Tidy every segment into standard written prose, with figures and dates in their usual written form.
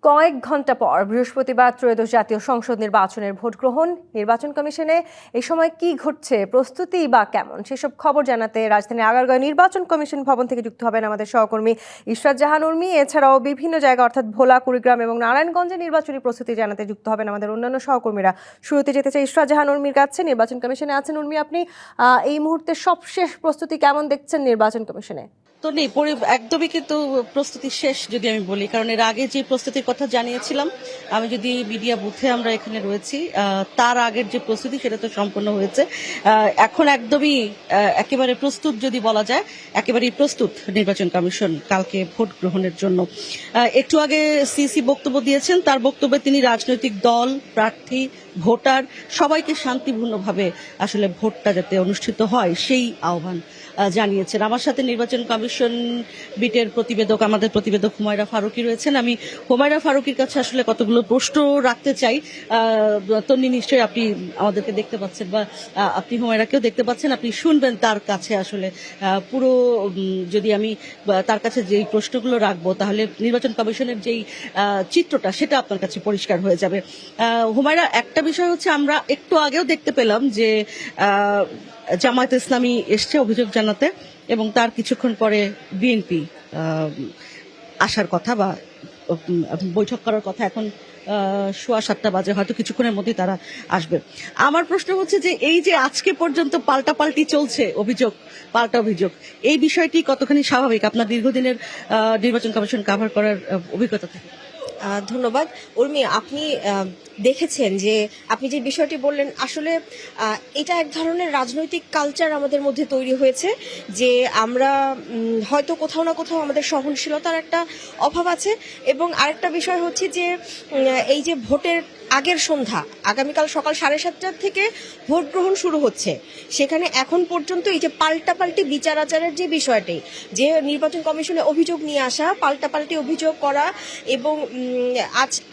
কয়েক ঘন্টা পর বৃহস্পতিবার ত্রয়োদশ জাতীয় সংসদ নির্বাচনের ভোট গ্রহণ। নির্বাচন কমিশনে এই সময় কি ঘটছে, প্রস্তুতি বা কেমন, সেসব খবর জানাতে রাজধানীর আগারগাঁও নির্বাচন কমিশন ভবন থেকে যুক্ত হবেন আমাদের সহকর্মী ইশরাত জাহান উর্মি। এছাড়াও বিভিন্ন জায়গা অর্থাৎ ভোলা, কুড়িগ্রাম এবং নারায়ণগঞ্জে নির্বাচনী প্রস্তুতি জানাতে যুক্ত হবেন আমাদের অন্যান্য সহকর্মীরা। শুরুতে যেতে চাই ইশরাত জাহান উর্মির কাছে। নির্বাচন কমিশনে আছেন উর্মি, আপনি এই মুহূর্তে সবশেষ প্রস্তুতি কেমন দেখছেন নির্বাচন কমিশনে? তো নেই, একদমই কিন্তু প্রস্তুতি শেষ যদি আমি বলি, কারণ এর আগে যে প্রস্তুতির কথা জানিয়েছিলাম, আমি যদি মিডিয়া বুথে আমরা এখানে রয়েছি, তার আগের যে প্রস্তুতি সেটা তো সম্পন্ন হয়েছে। এখন একদমই একেবারে প্রস্তুত যদি বলা যায়, একেবারেই প্রস্তুত নির্বাচন কমিশন কালকে ভোট গ্রহণের জন্য। একটু আগে সিসি বক্তব্য দিয়েছেন, তার বক্তব্যে তিনি রাজনৈতিক দল, প্রার্থী, ভোটার সবাইকে শান্তিপূর্ণভাবে আসলে ভোটটা যাতে অনুষ্ঠিত হয় সেই আহ্বান জানিয়েছেন। আমার সাথে নির্বাচন কমিশন বিটের প্রতিবেদক, আমাদের প্রতিবেদক হুমায়রা ফারুকী রয়েছেন। আমি হুমায়রা ফারুকীর কাছে আসলে কতগুলো প্রশ্ন রাখতে চাই। তন্নি, নিশ্চয়ই আপনি আমাদেরকে দেখতে পাচ্ছেন বা আপনি হুমায়রাকেও দেখতে পাচ্ছেন, আপনি শুনবেন তার কাছে আসলে পুরো, যদি আমি তার কাছে যেই প্রশ্নগুলো রাখবো তাহলে নির্বাচন কমিশনের যেই চিত্রটা সেটা আপনার কাছে পরিষ্কার হয়ে যাবে। হুমায়রা, একটা বিষয় হচ্ছে, আমরা একটু আগেও দেখতে পেলাম যে জামায়াত ইসলামী এসছে অভিযোগ জানাতে, এবং তার কিছুক্ষণ পরে বিএনপি আসার কথা বা বৈঠক করার কথা। এখন 7:15 বাজে, হয়তো কিছুক্ষণের মধ্যেই তারা আসবে। আমার প্রশ্ন হচ্ছে যে এই যে আজকে পর্যন্ত পাল্টাপাল্টি চলছে, পাল্টা অভিযোগ, এই বিষয়টি কতখানি স্বাভাবিক আপনার দীর্ঘদিনের নির্বাচন কমিশন কভার করার অভিজ্ঞতা থেকে? ধন্যবাদ উর্মি। আপনি দেখেছেন যে আপনি যে বিষয়টি বললেন, আসলে এটা এক ধরনের রাজনৈতিক কালচার আমাদের মধ্যে তৈরি হয়েছে যে আমরা হয়তো কোথাও না কোথাও আমাদের সহনশীলতার একটা অভাব আছে। এবং আরেকটা বিষয় হচ্ছে যে এই যে ভোটের আগের সন্ধ্যা, আগামীকাল সকাল 7:30 থেকে ভোট গ্রহণ শুরু হচ্ছে, সেখানে এখন পর্যন্ত এই যে পাল্টাপাল্টি বিচার আচারের যে বিষয়টি, যে নির্বাচন কমিশনে অভিযোগ নিয়ে আসা, পাল্টাপাল্টি অভিযোগ করা, এবং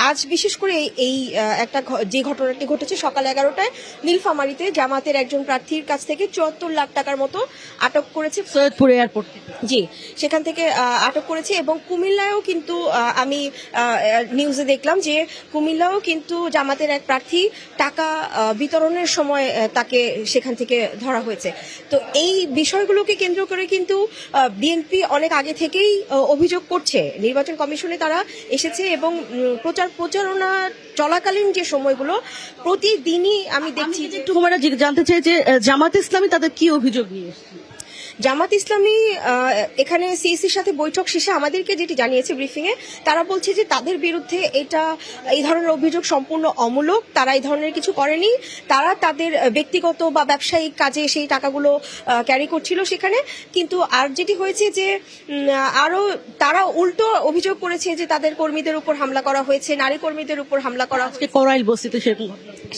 আজ বিশেষ করে এই একটা যে ঘটনাটি ঘটেছে সকাল 11টায় নীলফামারীতে জামাতের একজন প্রার্থীর কাছ থেকে 74 লাখ টাকার মতো আটক করেছে সৈয়দপুর এয়ারপোর্ট। জি, সেখান থেকে আটক করেছে। এবং কুমিল্লায়ও কিন্তু আমি নিউজে দেখলাম যে কুমিল্লাও কিন্তু জামাতের এক প্রার্থী টাকা বিতরণের সময় তাকে সেখান থেকে ধরা হয়েছে। তো এই বিষয়গুলোকে কেন্দ্র করে কিন্তু বিএনপি অনেক আগে থেকেই অভিযোগ করছে নির্বাচন কমিশনে। তারা এসেছে এবং প্রচারণা চলাকালীন যে সময়গুলো প্রতিদিনই আমি দেখছি। একটু তোমরা জানতে চাই যে জামাত ইসলামী তাদের কি অভিযোগ নিয়ে এসেছে? জামাত ইসলামী এখানে সিইসির সাথে বৈঠক শেষে আমাদেরকে যেটি জানিয়েছে ব্রিফিংয়ে, তারা বলছে যে তাদের বিরুদ্ধে এই ধরনের অভিযোগ সম্পূর্ণ অমূলক, তারা এই ধরনের কিছু করেনি। তারা তাদের ব্যক্তিগত বা ব্যবসায়িক কাজে সেই টাকাগুলো ক্যারি করছিল সেখানে। কিন্তু আর যেটি হয়েছে যে আরো তারা উল্টো অভিযোগ করেছে যে তাদের কর্মীদের উপর হামলা করা হয়েছে, নারী কর্মীদের উপর হামলা করা হয়েছে, করাইল বস্তিতে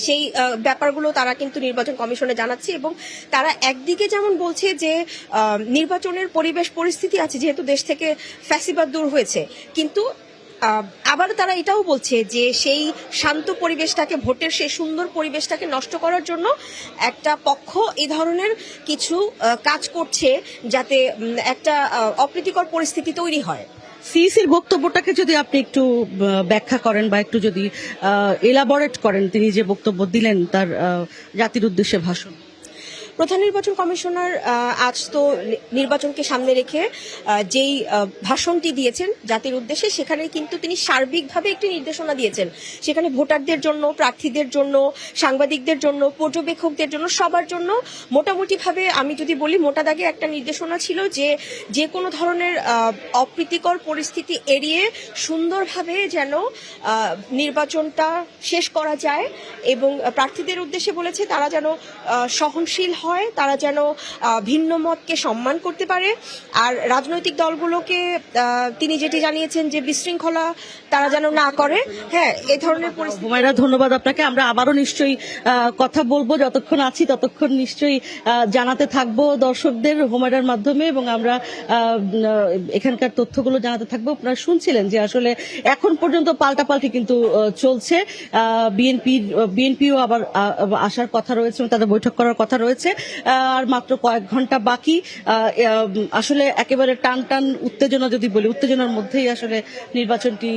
সেই ব্যাপারগুলো তারা কিন্তু নির্বাচন কমিশনে জানাচ্ছে। এবং তারা একদিকে যেমন বলছে যে নির্বাচনের পরিবেশ পরিস্থিতি আছে, যেহেতু দেশ থেকে ফ্যাসিবাদ দূর হয়েছে, কিন্তু আবার তারা এটাও বলছে যে সেই শান্ত পরিবেশটাকে, ভোটের সেই সুন্দর পরিবেশটাকে নষ্ট করার জন্য একটা পক্ষ এই ধরনের কিছু কাজ করছে যাতে একটা অপ্রীতিকর পরিস্থিতি তৈরি হয়। সিইসির বক্তব্যটাকে যদি আপনি একটু ব্যাখ্যা করেন বা একটু যদি এলাবোরেট করেন, তিনি যে বক্তব্য দিলেন তার জাতির উদ্দেশ্যে ভাষণ। প্রধান নির্বাচন কমিশনার আজ তো নির্বাচনকে সামনে রেখে যেই ভাষণটি দিয়েছেন জাতির উদ্দেশ্যে, সেখানে কিন্তু তিনি সার্বিকভাবে একটি নির্দেশনা দিয়েছেন। সেখানে ভোটারদের জন্য, প্রার্থীদের জন্য, সাংবাদিকদের জন্য, পর্যবেক্ষকদের জন্য, সবার জন্য মোটামুটিভাবে আমি যদি বলি মোটা দাগে একটা নির্দেশনা ছিল যে কোনো ধরনের অপ্রীতিকর পরিস্থিতি এড়িয়ে সুন্দরভাবে যেন নির্বাচনটা শেষ করা যায়। এবং প্রার্থীদের উদ্দেশ্যে বলেছে তারা যেন সহনশীল হয়, তারা যেন ভিন্ন মতকে সম্মান করতে পারে। আর রাজনৈতিক দলগুলোকে তিনি যেটি জানিয়েছেন যে বিশৃঙ্খলা তারা যেন না করে। হ্যাঁ, এই ধরনের পরিস্থিতি। হুমায়রা, ধন্যবাদ আপনাকে। আমরা আবারও নিশ্চয়ই কথা বলবো, যতক্ষণ আছি ততক্ষণ নিশ্চয়ই জানাতে থাকবো দর্শকদের হুমায়রার মাধ্যমে, এবং আমরা এখানকার তথ্যগুলো জানাতে থাকবো। আপনারা শুনছিলেন যে আসলে এখন পর্যন্ত পাল্টাপাল্টি কিন্তু চলছে। বিএনপিও আবার আসার কথা রয়েছে, তাদের বৈঠক করার কথা রয়েছে। আর মাত্র কয়েক ঘন্টা বাকি। আসলে একেবারে টান টান উত্তেজনা যদি বলি, উত্তেজনার মধ্যেই আসলে নির্বাচনটি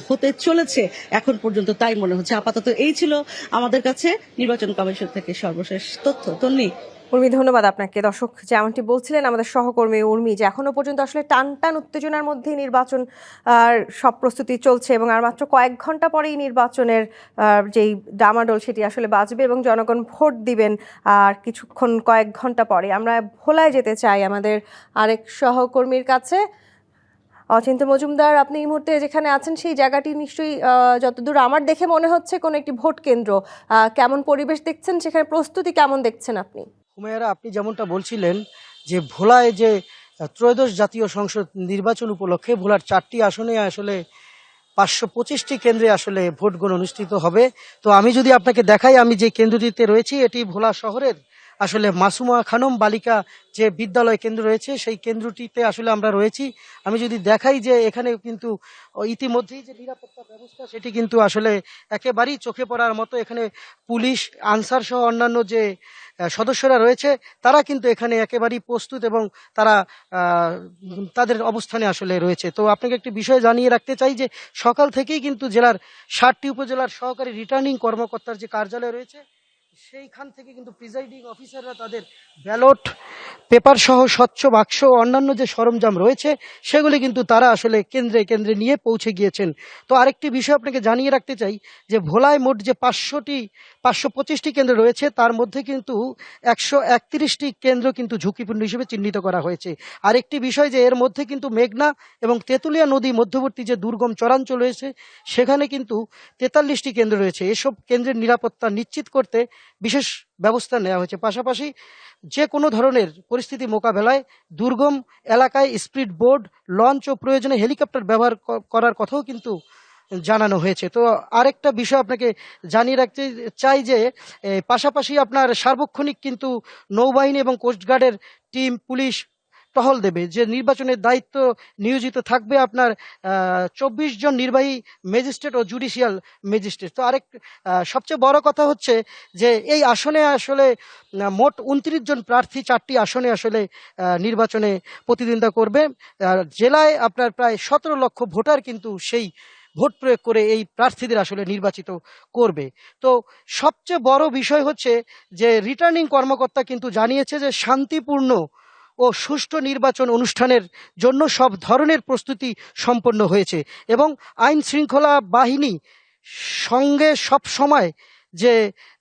হতে চলেছে এখন পর্যন্ত, তাই মনে হচ্ছে। আপাতত এই ছিল আমাদের কাছে নির্বাচন কমিশন থেকে সর্বশেষ তথ্য। তন্নি। উর্মি, ধন্যবাদ আপনাকে। দর্শক যেমনটি বলছিলেন আমাদের সহকর্মী উর্মি, যে এখনো পর্যন্ত আসলে টান টান উত্তেজনার মধ্যেই নির্বাচন সব প্রস্তুতি চলছে এবং আর মাত্র কয়েক ঘন্টা পরেই নির্বাচনের যেই ডামাডোল সেটি আসলে বাজবে এবং জনগণ ভোট দিবেন আর কিছুক্ষণ কয়েক ঘন্টা পরে। আমরা ভোলায় যেতে চাই আমাদের আরেক সহকর্মীর কাছে। অচিন্ত্য মজুমদার, আপনি এই মুহূর্তে যেখানে আছেন সেই জায়গাটি নিশ্চয়ই যতদূর আমার দেখে মনে হচ্ছে কোনো একটি ভোট কেন্দ্র। কেমন পরিবেশ দেখছেন সেখানে, প্রস্তুতি কেমন দেখছেন আপনি? হুমায়রা, আপনি যেমনটা বলছিলেন যে ভোলায় যে ত্রয়োদশ জাতীয় সংসদ নির্বাচন উপলক্ষে ভোলার 4টি আসনে আসলে 525টি কেন্দ্রে আসলে ভোট গ্রহণ অনুষ্ঠিত হবে। তো আমি যদি আপনাকে দেখাই, আমি যে কেন্দ্রটিতে রয়েছি এটি ভোলা শহরের আসলে মাসুমা খানম বালিকা যে বিদ্যালয় কেন্দ্র রয়েছে সেই কেন্দ্রটিতে আসলে আমরা রয়েছি। আমি যদি দেখাই যে এখানে কিন্তু ইতিমধ্যেই যে নিরাপত্তা ব্যবস্থা সেটি কিন্তু আসলে একেবারেই চোখে পড়ার মতো। এখানে পুলিশ, আনসার সহ অন্যান্য যে সদস্যরা রয়েছে তারা কিন্তু এখানে একেবারেই প্রস্তুত এবং তারা তাদের অবস্থানে আসলে রয়েছে। তো আপনাকে একটি বিষয় জানিয়ে রাখতে চাই যে সকাল থেকেই কিন্তু জেলার 60টি উপজেলার সহকারী রিটার্নিং কর্মকর্তার যে কার্যালয় রয়েছে সেইখান থেকে কিন্তু প্রিজাইডিং অফিসাররা তাদের ব্যালট পেপার সহ স্বচ্ছ বাক্স ও অন্যান্য যে সরঞ্জাম রয়েছে সেগুলি কিন্তু তারা আসলে কেন্দ্রে কেন্দ্রে নিয়ে পৌঁছে গিয়েছেন। তো আরেকটি বিষয় আপনাকে জানিয়ে রাখতে চাই যে ভোলায় মোট যে 525টি কেন্দ্র রয়েছে তার মধ্যে কিন্তু 131টি কেন্দ্র কিন্তু ঝুঁকিপূর্ণ হিসেবে চিহ্নিত করা হয়েছে। আরেকটি বিষয় যে এর মধ্যে কিন্তু মেঘনা এবং তেঁতুলিয়া নদী মধ্যবর্তী যে দুর্গম চরাঞ্চল রয়েছে সেখানে কিন্তু 43টি কেন্দ্র রয়েছে। এসব কেন্দ্রের নিরাপত্তা নিশ্চিত করতে বিশেষ ব্যবস্থা নেওয়া হয়েছে। পাশাপাশি যে কোনো ধরনের পরিস্থিতি মোকাবেলায় দুর্গম এলাকায় স্পিড বোট, লঞ্চ ও প্রয়োজনে হেলিকপ্টার ব্যবহার করার কথাও কিন্তু জানানো হয়েছে। তো আরেকটা বিষয় আপনাকে জানিয়ে রাখতে চাই যে পাশাপাশি আপনার সার্বক্ষণিক কিন্তু নৌবাহিনী এবং কোস্টগার্ডের টিম, পুলিশ টহল দেবে। যে নির্বাচনের দায়িত্ব নিয়োজিত থাকবে আপনার 24 জন নির্বাহী ম্যাজিস্ট্রেট ও জুডিশিয়াল ম্যাজিস্ট্রেট। তো আরেক সবচেয়ে বড় কথা হচ্ছে যে এই আসনে আসলে মোট 29 জন প্রার্থী 4টি আসনে আসলে নির্বাচনে প্রতিদ্বন্দ্বিতা করবে। জেলায় আপনার প্রায় 17 লক্ষ ভোটার কিন্তু সেই ভোট প্রয়োগ করে এই প্রার্থীদের আসলে নির্বাচিত করবে। তো সবচেয়ে বড় বিষয় হচ্ছে যে রিটার্নিং কর্মকর্তা কিন্তু জানিয়েছে যে শান্তিপূর্ণ ও সুষ্ঠু নির্বাচন অনুষ্ঠানের জন্য সব ধরনের প্রস্তুতি সম্পন্ন হয়েছে এবং আইন শৃঙ্খলা বাহিনী সঙ্গে সব সময় যে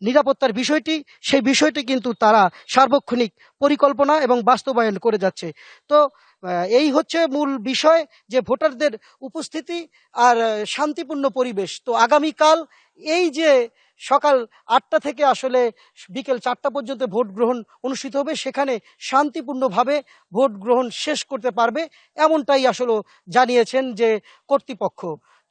নিরাপত্তার বিষয়টি সেই বিষয়টি কিন্তু তারা সার্বক্ষণিক পরিকল্পনা এবং বাস্তবায়ন করে যাচ্ছে। তো এই হচ্ছে মূল বিষয় যে ভোটারদের উপস্থিতি আর শান্তিপূর্ণ পরিবেশ। তো আগামীকাল এই যে সকাল 8টা থেকে আসলে বিকেল 4টা পর্যন্ত ভোট গ্রহণ অনুষ্ঠিত হবে, সেখানে শান্তিপূর্ণভাবে ভোট গ্রহণ শেষ করতে পারবে এমনটাই আসলে জানিয়েছেন যে কর্তৃপক্ষ।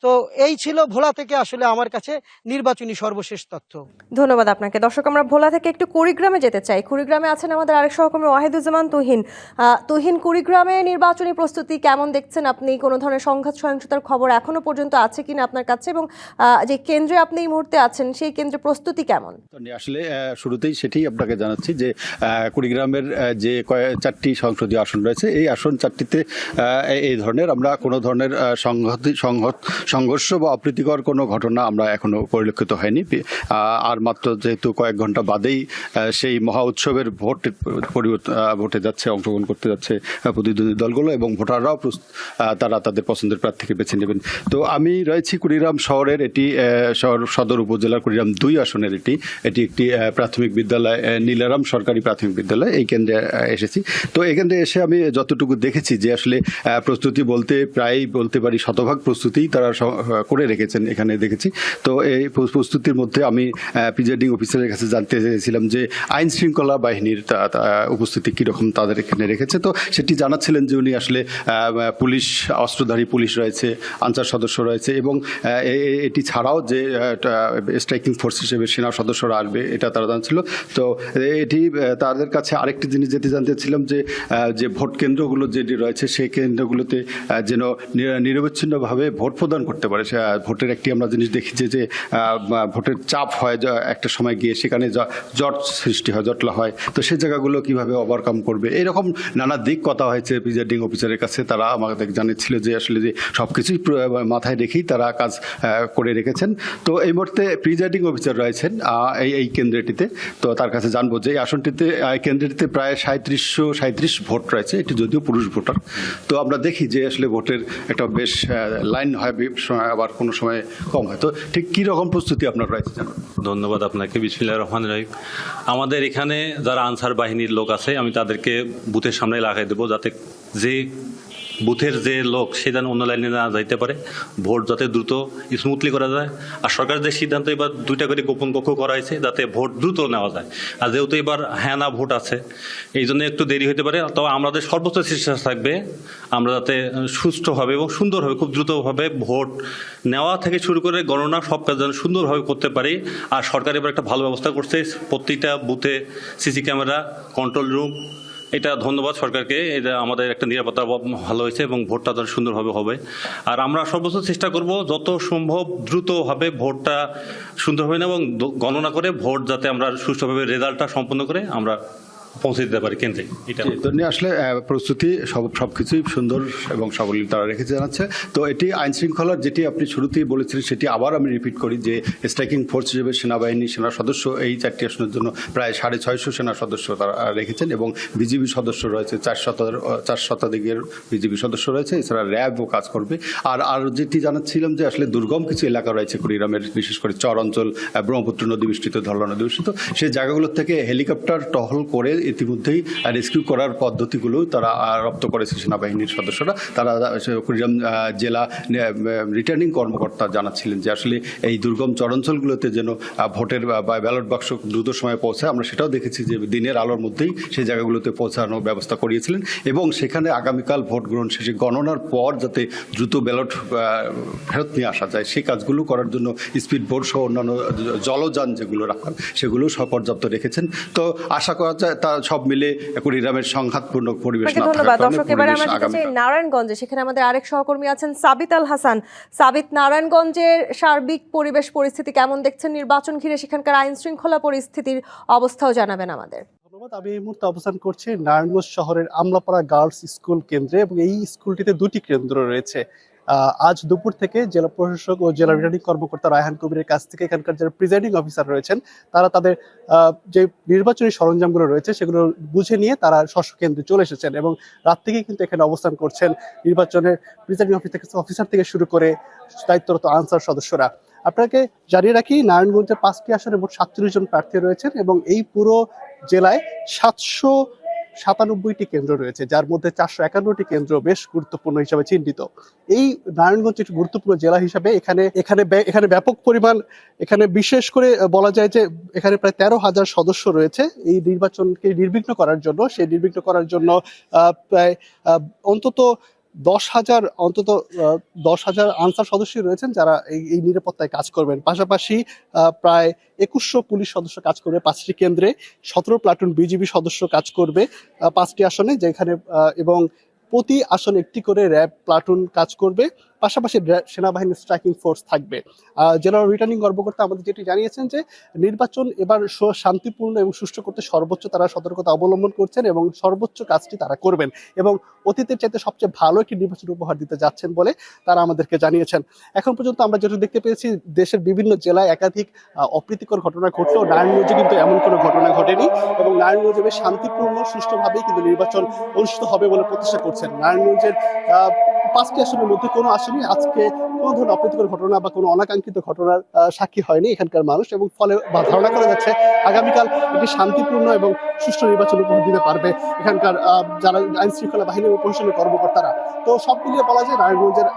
তো এই ছিল ভোলা থেকে আসলে আমার কাছে নির্বাচনী সর্বশেষ তথ্য। ধন্যবাদ আপনাকে। দর্শক, আমরা ভোলা থেকে একটু কুড়িগ্রামে যেতে চাই। কুড়িগ্রামে আছেন আমাদের আরেক সহকর্মী ওয়াহিদুজ্জামান তুহিন। তুহিন, কুড়িগ্রামে নির্বাচনী প্রস্তুতি কেমন দেখছেন আপনি? কোনো ধরনের সংঘাত সহিংসতার খবর এখনো পর্যন্ত আছে কিনা আপনার কাছে, এবং যে কেন্দ্রে আপনি এই মুহূর্তে আছেন সেই কেন্দ্রে প্রস্তুতি কেমন? আসলে শুরুতেই সেটি আপনাকে জানাচ্ছি যে কুড়িগ্রামের যে 4টি সংসদীয় আসন রয়েছে এই আসন 4টিতে এই ধরনের আমরা কোনো ধরনের সংঘর্ষ বা অপ্রীতিকর কোনো ঘটনা আমরা এখনো পরিলক্ষিত হয়নি। আর মাত্র যেহেতু কয়েক ঘন্টা বাদেই সেই মহা উৎসবের ভোটে যাচ্ছে, অংশগ্রহণ করতে যাচ্ছে প্রতিদ্বন্দ্বী দলগুলো এবং ভোটাররাও তারা তাদের পছন্দের প্রার্থীকে বেছে নেবেন। তো আমি রয়েছি কুড়িগ্রাম শহরের, এটি সদর উপজেলার কুড়িগ্রাম 2 আসনের এটি একটি প্রাথমিক বিদ্যালয়, নীলারাম সরকারি প্রাথমিক বিদ্যালয়। এই কেন্দ্রে এসেছি। তো এই কেন্দ্রে এসে আমি যতটুকু দেখেছি যে আসলে প্রস্তুতি প্রায় বলতে পারি শতভাগ প্রস্তুতিই তারা করে রেখেছেন এখানে দেখেছি। তো এই প্রস্তুতির মধ্যে আমি প্রিজাইডিং অফিসারের কাছে জানতে চেয়েছিলাম যে আইন শৃঙ্খলা বাহিনীর উপস্থিতি কীরকম তাদের এখানে রেখেছে। তো সেটি জানাচ্ছিলেন যে উনি আসলে পুলিশ, অস্ত্রধারী পুলিশ রয়েছে, আনসার সদস্য রয়েছে এবং এটি ছাড়াও যে স্ট্রাইকিং ফোর্স হিসেবে সেনা সদস্যরা আসবে এটা তারা জানছিল। তো এটি তাদের কাছে আরেকটি জিনিস যেটি জানতে ছিলাম যে ভোট কেন্দ্রগুলো যেটি রয়েছে সেই কেন্দ্রগুলোতে যেন নিরবচ্ছিন্নভাবে ভোট প্রদান করতে পারে। ভোটের একটি আমরা জিনিস দেখি যে ভোটের চাপ হয়, একটা সময় গিয়ে সেখানে জট সৃষ্টি হয়, জটলা হয়, তো সেই জায়গাগুলো কিভাবে ওভারকাম করবে, এরকম নানা দিক কথা হয়েছে প্রিজাইডিং অফিসারের কাছে। তারা আমাদের জানিয়েছিল যে আসলে যে সব কিছুই মাথায় রেখেই তারা কাজ করে রেখেছেন। তো এই মুহূর্তে প্রিজাইডিং অফিসার রয়েছেন এই কেন্দ্রটিতে, তো তার কাছে জানবো যে এই আসনটিতে কেন্দ্রটিতে প্রায় 3737 ভোট রয়েছে, এটি যদিও পুরুষ ভোটার। তো আমরা দেখি যে আসলে ভোটের একটা বেশ লাইন হয়, আবার কোনো সময় কম হয়। তো ঠিক কী রকম প্রস্তুতি আপনার রয়েছে জানো? ধন্যবাদ আপনাকে। বিসমিল্লাহির রহমানির রহিম। আমাদের এখানে যারা আনসার বাহিনীর লোক আছে, আমি তাদেরকে বুথের সামনে লাগাই দেবো, যাতে যে বুথের যে লোক সে যেন অন্য লাইনে না যাইতে পারে, ভোট যাতে দ্রুত স্মুথলি করা যায়। আর সরকারের যে সিদ্ধান্ত, এবার 2টা করে গোপন কক্ষ করা হয়েছে যাতে ভোট দ্রুত নেওয়া যায়। আর যেহেতু এবার হ্যাঁ না ভোট আছে, এই জন্য একটু দেরি হতে পারে। তবে আমাদের সর্বোচ্চ চেষ্টা থাকবে আমরা যাতে সুষ্ঠুভাবে এবং সুন্দরভাবে, খুব দ্রুতভাবে ভোট নেওয়া থেকে শুরু করে গণনা সব কাজ যেন সুন্দরভাবে করতে পারি। আর সরকার এবার একটা ভালো ব্যবস্থা করছে, প্রত্যেকটা বুথে সিসি ক্যামেরা, কন্ট্রোল রুম। এটা ধন্যবাদ সরকারকে, এটা আমাদের একটা নিরাপত্তা ভালো হয়েছে এবং ভোটটা তার সুন্দরভাবে হবে। আর আমরা সর্বোচ্চ চেষ্টা করব যত সম্ভব দ্রুতভাবে ভোটটা সুন্দরভাবে এবং গণনা করে ভোট যাতে আমরা সুষ্ঠুভাবে রেজাল্টটা সম্পন্ন করে আমরা পৌঁছে দিতে পারি কেন্দ্রে। এটা আসলে প্রস্তুতি সব কিছুই সুন্দর এবং সাবলীল তারা রেখে জানাচ্ছে। তো এটি আইন শৃঙ্খলার, যেটি আপনি শুরুতেই বলেছিলেন, সেটি আবার আমি রিপিট করি যে স্ট্রাইকিং ফোর্স হিসেবে সেনাবাহিনী, সেনা সদস্য এই 4টি আসনের জন্য প্রায় 650 সেনা সদস্য তারা রেখেছেন, এবং বিজিবি সদস্য রয়েছে 4 শতাধিকের বিজিবি সদস্য রয়েছে, এছাড়া র্যাবও কাজ করবে। আর যেটি জানাচ্ছিলাম যে আসলে দুর্গম কিছু এলাকা রয়েছে কুড়িগ্রামের, বিশেষ করে চর অঞ্চল, ব্রহ্মপুত্র নদী বেষ্টিত, ধরলা নদী বেষ্টিত, সেই জায়গাগুলো থেকে হেলিকপ্টার টহল করে ইতিমধ্যেই রেস্কিউ করার পদ্ধতিগুলো তারা রপ্ত করেছে সেনাবাহিনীর সদস্যরা। তারা কুড়িগ্রাম জেলা রিটার্নিং কর্মকর্তা জানাচ্ছিলেন যে আসলে এই দুর্গম চরাঞ্চলগুলোতে যেন ভোটের বা ব্যালট বাক্স দ্রুত সময়ে পৌঁছায়। আমরা সেটাও দেখেছি যে দিনের আলোর মধ্যেই সেই জায়গাগুলোতে পৌঁছানোর ব্যবস্থা করিয়েছিলেন, এবং সেখানে আগামীকাল ভোট গ্রহণ শেষে গণনার পর যাতে দ্রুত ব্যালট ফেরত নিয়ে আসা যায়, সেই কাজগুলো করার জন্য স্পিড বোট সহ অন্যান্য জলযান যেগুলো রাখার, সেগুলো পর্যাপ্ত রেখেছেন। তো আশা করা যায় তা সব মিলে কুড়িগ্রামের সংঘাতপূর্ণ পরিবেশ না ধন্যবাদ। থাকার দর্শক, এবারে আমরা যেতে চাই নারায়ণগঞ্জে, সেখানে আমাদের আরেক সহকর্মী আছেন সাবিত আল হাসান। সাবিত, নারায়ণগঞ্জের সার্বিক পরিবেশ পরিস্থিতি কেমন দেখছেন? নির্বাচন ঘিরে সেখানকার আইন শৃঙ্খলা পরিস্থিতির অবস্থাও জানাবেন আমাদের। ধন্যবাদ। আমি এই মুহূর্তে অবস্থান করছি নারায়ণগঞ্জ শহরের আমলাপাড়া গার্লস স্কুল কেন্দ্রে, এবং এই স্কুলটিতে 2টি কেন্দ্র রয়েছে। আজ দুপুর থেকে জেলা প্রশাসক ও জেলা রিটার্নিং কর্মকর্তা রায়হান কবিরের কাছ থেকে এখানকার যারা প্রিজাইডিং অফিসার রয়েছেন, তারা তাদের যে নির্বাচনী সরঞ্জামগুলো রয়েছে সেগুলো বুঝে নিয়ে তারা স্ব কেন্দ্রে চলে এসেছেন, এবং রাত থেকেই কিন্তু এখানে অবস্থান করছেন নির্বাচনের প্রিজাইডিং অফিসার থেকে শুরু করে দায়িত্বরত আনসার সদস্যরা। আপনাকে জানিয়ে রাখি, নারায়ণগঞ্জের 5টি আসনে মোট 47 জন প্রার্থী রয়েছেন, এবং এই পুরো জেলায় 797টি কেন্দ্র রয়েছে, যার মধ্যে 451টি কেন্দ্র বেশ গুরুত্বপূর্ণ হিসাবে চিহ্নিত। এই নারায়ণগঞ্জ একটি গুরুত্বপূর্ণ জেলা হিসাবে এখানে ব্যাপক পরিমাণ, এখানে বিশেষ করে বলা যায় যে এখানে প্রায় 13,000 সদস্য রয়েছে এই নির্বাচনকে নির্বিঘ্ন করার জন্য। সেই নির্বিঘ্ন করার জন্য প্রায় অন্তত 10,000 আনসার সদস্য রয়েছেন যারা এই নিরাপত্তায় কাজ করবেন। পাশাপাশি প্রায় 2100 পুলিশ সদস্য কাজ করবে 5টি কেন্দ্রে, 17 প্লাটুন বিজিবি সদস্য কাজ করবে 5টি আসনে, যেখানে এবং প্রতি আসনে একটি করে র্যাব প্লাটুন কাজ করবে। পাশাপাশি সেনাবাহিনীর স্ট্রাইকিং ফোর্স থাকবে। জেলা রিটার্নিং কর্মকর্তা আমাদের যেটি জানিয়েছেন যে নির্বাচন এবার শান্তিপূর্ণ এবং সুষ্ঠু করতে সর্বোচ্চ তারা সতর্কতা অবলম্বন করছেন, এবং সর্বোচ্চ কাজটি তারা করবেন, এবং অতীতের চাইতে সবচেয়ে ভালো একটি নির্বাচন উপহার দিতে যাচ্ছেন বলে তারা আমাদেরকে জানিয়েছেন। এখন পর্যন্ত আমরা যেটা দেখতে পেয়েছি, দেশের বিভিন্ন জেলায় একাধিক অপ্রীতিকর ঘটনা ঘটলেও নারায়ণগঞ্জে কিন্তু এমন কোনো ঘটনা ঘটেনি, এবং নারায়ণগঞ্জে বেশ শান্তিপূর্ণ সুষ্ঠুভাবেই কিন্তু নির্বাচন অনুষ্ঠিত হবে বলে প্রত্যাশা করছেন। নারায়ণগঞ্জের 5টি আসনের মধ্যে কোনো আসনে আজকে কোনো ধরনের অপ্রীতিকর ঘটনা বা কোনো অনাকাঙ্ক্ষিত ঘটনার সাক্ষী হয়নি এখানকার মানুষ, এবং ফলে ধারণা করা যাচ্ছে আগামীকাল একটি শান্তিপূর্ণ এবং সুষ্ঠু নির্বাচন উপহার দিতে পারবে এখানকার যারা আইন শৃঙ্খলা বাহিনী ও প্রশাসনের কর্মকর্তারা। তো সব মিলিয়ে বলা যায় নারায়ণগঞ্জের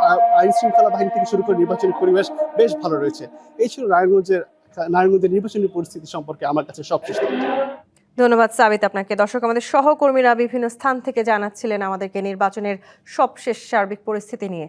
আইন শৃঙ্খলা বাহিনী থেকে শুরু করে নির্বাচনী পরিবেশ বেশ ভালো রয়েছে। এই ছিল নারায়ণগঞ্জের নির্বাচনী পরিস্থিতি সম্পর্কে আমার কাছে সবশেষ। ধন্যবাদ সাবিত আপনাকে। দর্শক, আমাদের সহকর্মীরা বিভিন্ন স্থান থেকে জানাচ্ছিলেন আমাদেরকে নির্বাচনের সবশেষ সার্বিক পরিস্থিতি নিয়ে।